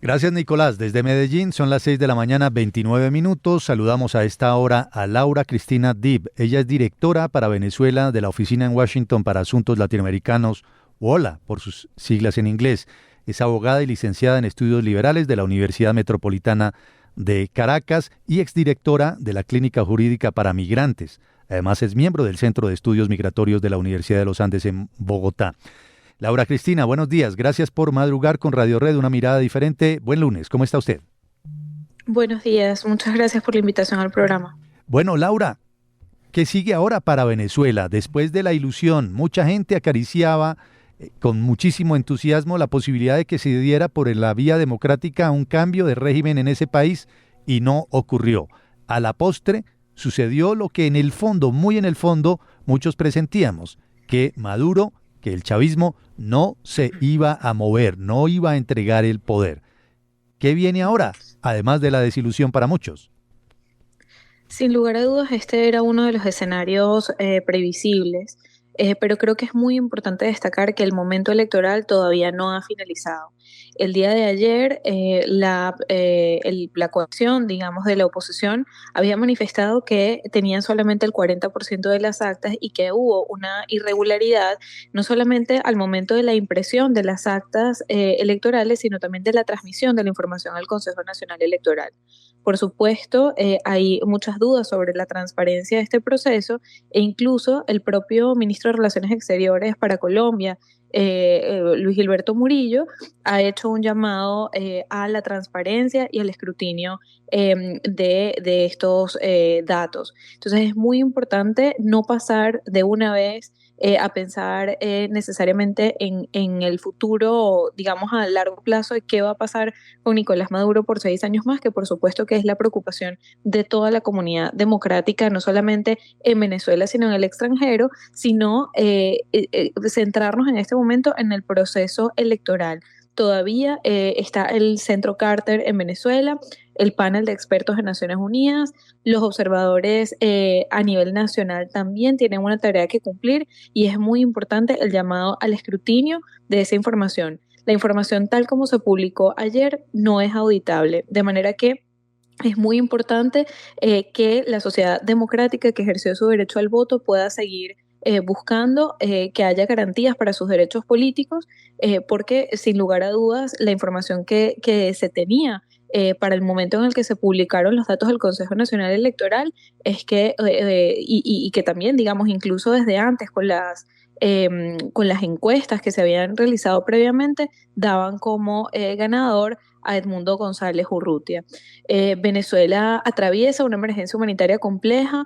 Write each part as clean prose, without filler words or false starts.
Gracias, Nicolás. Desde Medellín son las 6 de la mañana, 29 minutos. Saludamos a esta hora a Laura Cristina Dib. Ella es directora para Venezuela de la Oficina en Washington para Asuntos Latinoamericanos, OLA, por sus siglas en inglés. Es abogada y licenciada en Estudios Liberales de la Universidad Metropolitana de Caracas y exdirectora de la Clínica Jurídica para Migrantes. Además, es miembro del Centro de Estudios Migratorios de la Universidad de los Andes en Bogotá. Laura Cristina, buenos días. Gracias por madrugar con Radio Red, una mirada diferente. Buen lunes. ¿Cómo está usted? Buenos días, muchas gracias por la invitación al programa. Bueno, Laura, ¿qué sigue ahora para Venezuela? Después de la ilusión, mucha gente acariciaba con muchísimo entusiasmo la posibilidad de que se diera por la vía democrática un cambio de régimen en ese país y no ocurrió. A la postre sucedió lo que en el fondo, muy en el fondo, muchos presentíamos, que Maduro, que el chavismo no se iba a mover, no iba a entregar el poder. ¿Qué viene ahora? Además de la desilusión para muchos. Sin lugar a dudas, este era uno de los escenarios previsibles, pero creo que es muy importante destacar que el momento electoral todavía no ha finalizado. El día de ayer, la coalición, digamos, de la oposición había manifestado que tenían solamente el 40% de las actas y que hubo una irregularidad, no solamente al momento de la impresión de las actas electorales, sino también de la transmisión de la información al Consejo Nacional Electoral. Por supuesto, hay muchas dudas sobre la transparencia de este proceso e incluso el propio ministro de Relaciones Exteriores para Colombia, Luis Gilberto Murillo, ha hecho un llamado a la transparencia y al escrutinio de estos datos. Entonces es muy importante no pasar de una vez a pensar necesariamente en el futuro, digamos a largo plazo, de qué va a pasar con Nicolás Maduro por 6 años más, que por supuesto que es la preocupación de toda la comunidad democrática, no solamente en Venezuela, sino en el extranjero, sino centrarnos en este momento en el proceso electoral. Todavía está el Centro Carter en Venezuela, el panel de expertos de Naciones Unidas, los observadores a nivel nacional también tienen una tarea que cumplir y es muy importante el llamado al escrutinio de esa información. La información tal como se publicó ayer no es auditable, de manera que es muy importante que la sociedad democrática que ejerció su derecho al voto pueda seguir buscando que haya garantías para sus derechos políticos, porque sin lugar a dudas la información que se tenía para el momento en el que se publicaron los datos del Consejo Nacional Electoral es que, y que también, digamos, incluso desde antes con las encuestas que se habían realizado previamente, daban como ganador a Edmundo González Urrutia. Venezuela atraviesa una emergencia humanitaria compleja,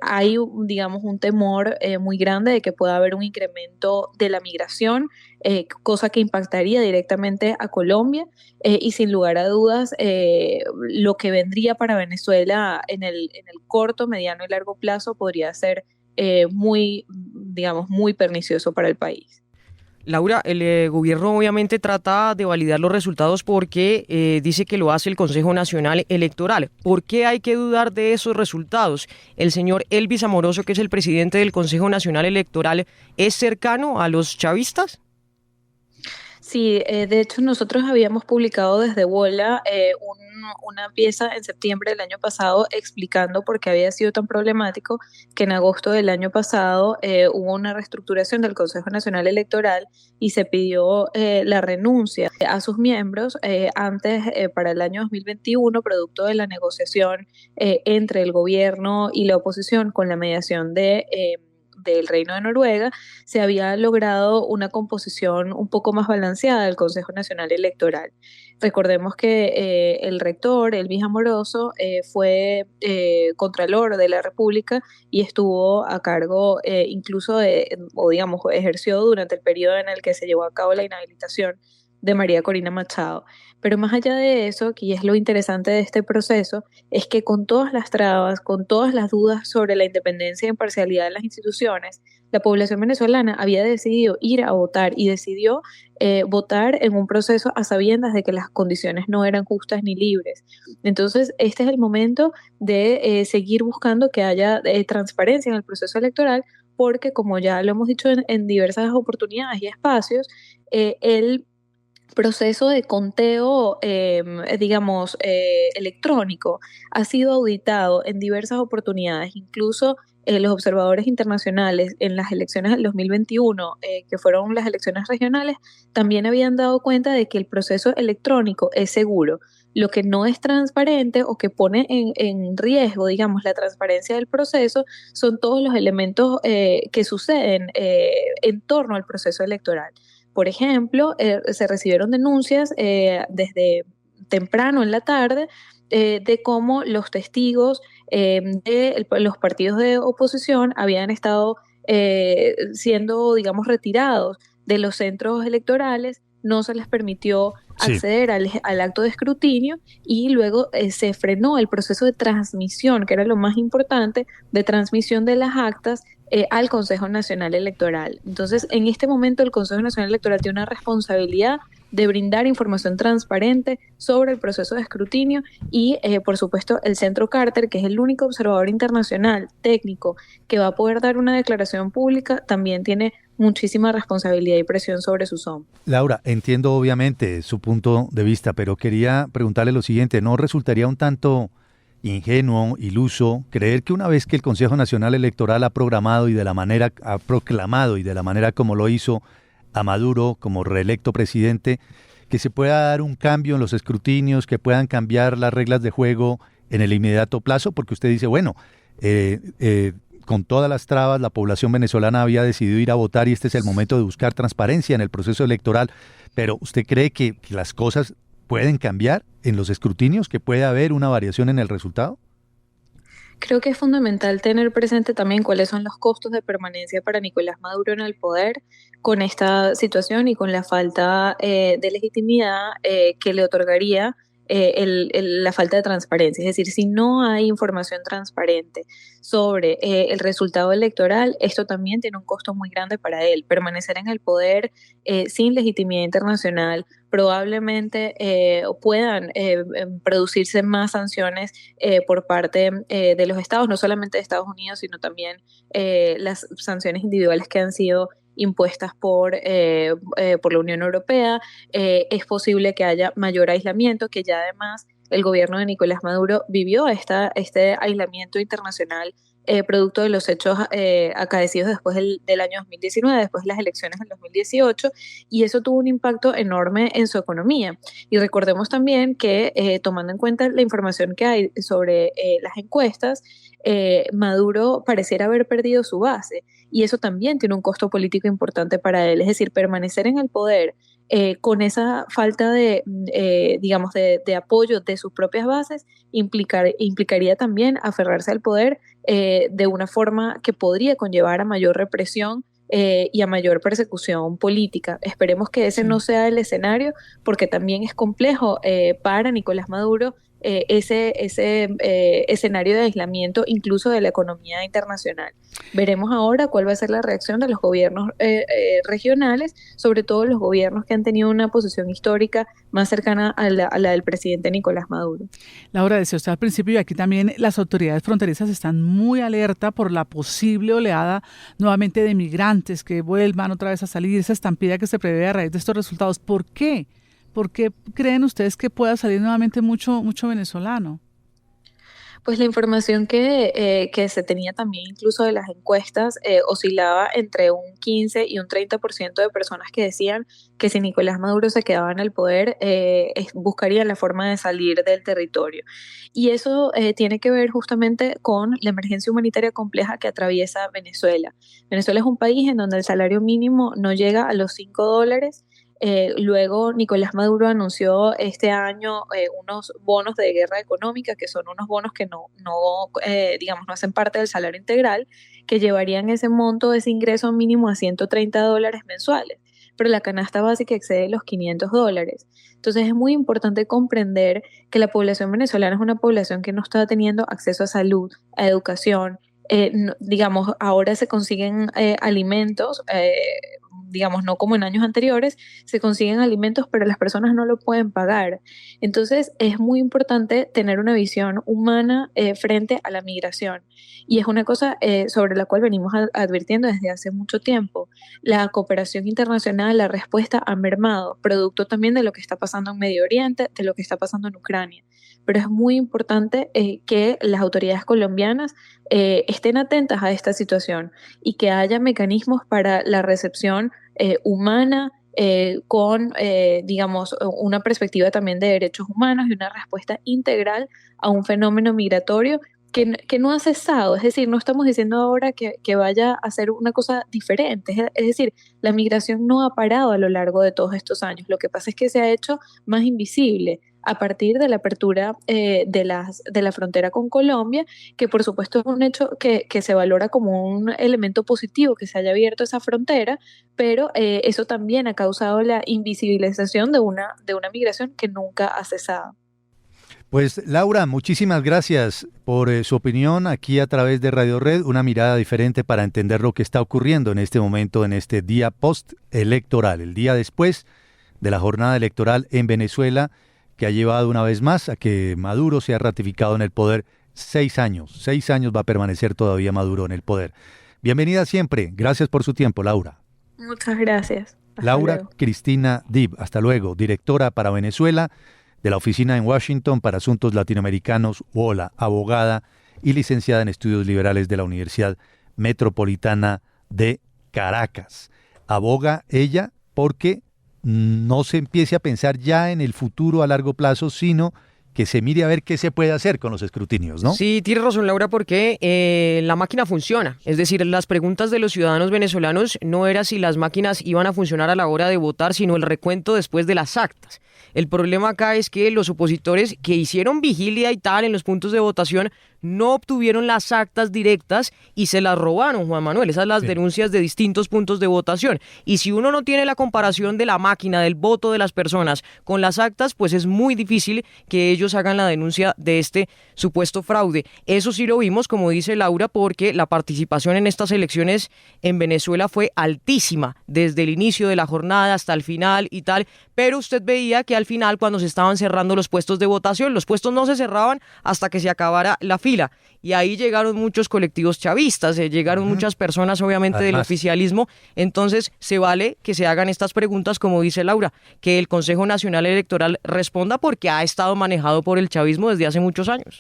hay, digamos, un temor muy grande de que pueda haber un incremento de la migración, cosa que impactaría directamente a Colombia y sin lugar a dudas lo que vendría para Venezuela en el corto, mediano y largo plazo podría ser muy, digamos, muy pernicioso para el país. Laura, el gobierno obviamente trata de validar los resultados porque dice que lo hace el Consejo Nacional Electoral. ¿Por qué hay que dudar de esos resultados? El señor Elvis Amoroso, que es el presidente del Consejo Nacional Electoral, ¿es cercano a los chavistas? Sí, de hecho nosotros habíamos publicado desde Wola una pieza en septiembre del año pasado explicando por qué había sido tan problemático que en agosto del año pasado hubo una reestructuración del Consejo Nacional Electoral y se pidió la renuncia a sus miembros antes para el año 2021, producto de la negociación entre el gobierno y la oposición con la mediación del Reino de Noruega, se había logrado una composición un poco más balanceada del Consejo Nacional Electoral. Recordemos que el rector, Elvis Amoroso, fue contralor de la República y estuvo a cargo incluso o digamos, ejerció durante el periodo en el que se llevó a cabo la inhabilitación de María Corina Machado. Pero más allá de eso, que es lo interesante de este proceso, es que con todas las trabas, con todas las dudas sobre la independencia e imparcialidad de las instituciones, la población venezolana había decidido ir a votar y decidió votar en un proceso a sabiendas de que las condiciones no eran justas ni libres. Entonces, este es el momento de seguir buscando que haya transparencia en el proceso electoral, porque como ya lo hemos dicho en diversas oportunidades y espacios, el proceso de conteo, electrónico, ha sido auditado en diversas oportunidades, incluso los observadores internacionales en las elecciones del 2021, que fueron las elecciones regionales, también habían dado cuenta de que el proceso electrónico es seguro. Lo que no es transparente o que pone en riesgo, digamos, la transparencia del proceso son todos los elementos que suceden en torno al proceso electoral. Por ejemplo, se recibieron denuncias desde temprano en la tarde de cómo los testigos de los partidos de oposición habían estado siendo, digamos, retirados de los centros electorales, no se les permitió acceder al acto de escrutinio y luego se frenó el proceso de transmisión, que era lo más importante, de transmisión de las actas al Consejo Nacional Electoral. Entonces, en este momento el Consejo Nacional Electoral tiene una responsabilidad de brindar información transparente sobre el proceso de escrutinio y, por supuesto, el Centro Carter, que es el único observador internacional técnico que va a poder dar una declaración pública, también tiene muchísima responsabilidad y presión sobre sus hombros. Laura, entiendo obviamente su punto de vista, pero quería preguntarle lo siguiente, ¿no resultaría un tanto ingenuo, iluso, creer que una vez que el Consejo Nacional Electoral ha proclamado y de la manera como lo hizo a Maduro como reelecto presidente, que se pueda dar un cambio en los escrutinios, que puedan cambiar las reglas de juego en el inmediato plazo? Porque usted dice, bueno, con todas las trabas, la población venezolana había decidido ir a votar y este es el momento de buscar transparencia en el proceso electoral, pero ¿usted cree que las cosas pueden cambiar en los escrutinios, que puede haber una variación en el resultado? Creo que es fundamental tener presente también cuáles son los costos de permanencia para Nicolás Maduro en el poder con esta situación y con la falta de legitimidad que le otorgaría la falta de transparencia. Es decir, si no hay información transparente sobre el resultado electoral, esto también tiene un costo muy grande para él. Permanecer en el poder sin legitimidad internacional probablemente puedan producirse más sanciones por parte de los estados, no solamente de Estados Unidos, sino también las sanciones individuales que han sido impuestas por la Unión Europea. Es posible que haya mayor aislamiento, que ya además el gobierno de Nicolás Maduro vivió este aislamiento internacional producto de los hechos acaecidos después del año 2019, después de las elecciones del 2018, y eso tuvo un impacto enorme en su economía. Y recordemos también que, tomando en cuenta la información que hay sobre las encuestas, Maduro pareciera haber perdido su base, y eso también tiene un costo político importante para él. Es decir, permanecer en el poder con esa falta de apoyo de sus propias bases implicaría también aferrarse al poder de una forma que podría conllevar a mayor represión y a mayor persecución política. Esperemos que ese no sea el escenario, porque también es complejo para Nicolás Maduro ese escenario de aislamiento incluso de la economía internacional. Veremos ahora cuál va a ser la reacción de los gobiernos regionales, sobre todo los gobiernos que han tenido una posición histórica más cercana a la del presidente Nicolás Maduro. Laura, decía usted al principio, y aquí también las autoridades fronterizas están muy alerta por la posible oleada nuevamente de migrantes que vuelvan otra vez a salir, esa estampida que se prevé a raíz de estos resultados. ¿Por qué? ¿Por qué creen ustedes que pueda salir nuevamente mucho venezolano? Pues la información que se tenía también incluso de las encuestas oscilaba entre un 15 y un 30% de personas que decían que si Nicolás Maduro se quedaba en el poder buscarían la forma de salir del territorio. Y eso tiene que ver justamente con la emergencia humanitaria compleja que atraviesa Venezuela. Venezuela es un país en donde el salario mínimo no llega a los $5. Luego Nicolás Maduro anunció este año unos bonos de guerra económica, que son unos bonos que no hacen parte del salario integral, que llevarían ese monto, ese ingreso mínimo a $130 mensuales, pero la canasta básica excede los $500. Entonces es muy importante comprender que la población venezolana es una población que no está teniendo acceso a salud, a educación. Ahora se consiguen alimentos digamos, no como en años anteriores, se consiguen alimentos, pero las personas no lo pueden pagar. Entonces, es muy importante tener una visión humana frente a la migración. Y es una cosa sobre la cual venimos advirtiendo desde hace mucho tiempo. La cooperación internacional, la respuesta ha mermado, producto también de lo que está pasando en Medio Oriente, de lo que está pasando en Ucrania. Pero es muy importante que las autoridades colombianas estén atentas a esta situación y que haya mecanismos para la recepción humana, con, digamos, una perspectiva también de derechos humanos y una respuesta integral a un fenómeno migratorio que no ha cesado. Es decir, no estamos diciendo ahora que vaya a ser una cosa diferente. Es decir, la migración no ha parado a lo largo de todos estos años. Lo que pasa es que se ha hecho más invisible a partir de la apertura de la frontera con Colombia, que por supuesto es un hecho que se valora como un elemento positivo que se haya abierto esa frontera, pero eso también ha causado la invisibilización de una migración que nunca ha cesado. Pues Laura, muchísimas gracias por su opinión aquí a través de Radio Red, una mirada diferente para entender lo que está ocurriendo en este momento, en este día post-electoral, el día después de la jornada electoral en Venezuela, que ha llevado una vez más a que Maduro sea ratificado en el poder 6 años. 6 años va a permanecer todavía Maduro en el poder. Bienvenida siempre. Gracias por su tiempo, Laura. Muchas gracias. Laura luego. Cristina Dib, hasta luego, directora para Venezuela de la Oficina en Washington para Asuntos Latinoamericanos, UOLA, abogada y licenciada en Estudios Liberales de la Universidad Metropolitana de Caracas. Aboga ella porque no se empiece a pensar ya en el futuro a largo plazo, sino que se mire a ver qué se puede hacer con los escrutinios, ¿no? Sí, tiene razón, Laura, porque la máquina funciona. Es decir, las preguntas de los ciudadanos venezolanos no era si las máquinas iban a funcionar a la hora de votar, sino el recuento después de las actas. El problema acá es que los opositores que hicieron vigilia y tal en los puntos de votación no obtuvieron las actas directas y se las robaron, Juan Manuel. Esas son las denuncias de distintos puntos de votación. Y si uno no tiene la comparación de la máquina, del voto de las personas con las actas, pues es muy difícil que ellos hagan la denuncia de este supuesto fraude. Eso sí lo vimos, como dice Laura, porque la participación en estas elecciones en Venezuela fue altísima, desde el inicio de la jornada hasta el final y tal, pero usted veía que al final, cuando se estaban cerrando los puestos de votación, los puestos no se cerraban hasta que se acabara la fila. Y ahí llegaron muchos colectivos chavistas, llegaron muchas personas obviamente del oficialismo. Entonces se vale que se hagan estas preguntas, como dice Laura, que el Consejo Nacional Electoral responda, porque ha estado manejado por el chavismo desde hace muchos años.